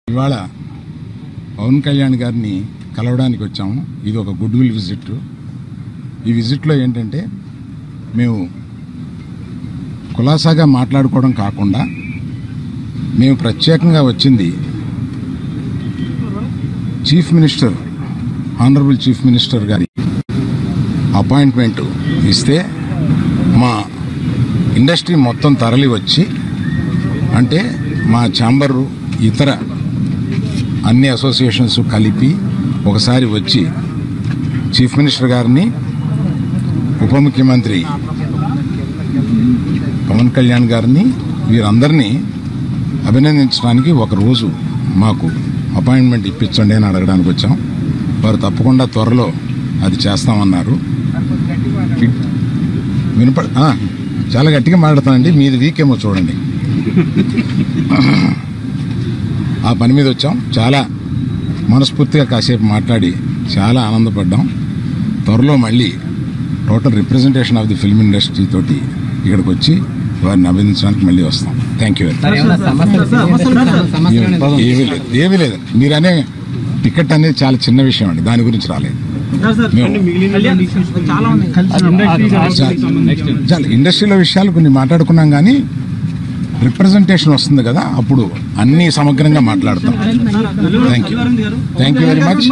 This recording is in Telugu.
ఇవాళ పవన్ కళ్యాణ్ గారిని కలవడానికి వచ్చాము. ఇది ఒక గుడ్ విల్ విజిట్. ఈ విజిట్లో ఏంటంటే మేము కులాసాగా మాట్లాడుకోవడం కాకుండా మేము ప్రత్యేకంగా వచ్చింది chief minister, honourable chief minister గారి అపాయింట్మెంట్ ఇస్తే మా ఇండస్ట్రీ మొత్తం తరలి వచ్చి, అంటే మా ఛాంబరు ఇతర అన్ని అసోసియేషన్స్ కలిపి ఒకసారి వచ్చి చీఫ్ మినిస్టర్ గారిని, ఉప ముఖ్యమంత్రి పవన్ కళ్యాణ్ గారిని, వీరందరినీ అభినందించడానికి ఒకరోజు మాకు అపాయింట్మెంట్ ఇప్పించండి అని అడగడానికి వచ్చాం. వారు తప్పకుండా త్వరలో అది చేస్తామన్నారు. చాలా గట్టిగా మాట్లాడతానండి, మీది వీకేమో చూడండి. ఆ పని మీద వచ్చాం. చాలా మనస్ఫూర్తిగా కాసేపు మాట్లాడి చాలా ఆనందపడ్డాం. త్వరలో మళ్ళీ total representation of the film industry తోటి ఇక్కడికి వచ్చి వారిని అభినందించడానికి మళ్ళీ వస్తాం. Thank you. ఏమీ లేదు. మీరనే టికెట్ అనేది చాలా చిన్న విషయం అండి, దాని గురించి రాలేదు. చాలా ఇండస్ట్రీలో విషయాలు కొన్ని మాట్లాడుకున్నాం, కానీ రిప్రజెంటేషన్ వస్తుంది కదా, అప్పుడు అన్ని సమగ్రంగా మాట్లాడతాం. Thank you very much.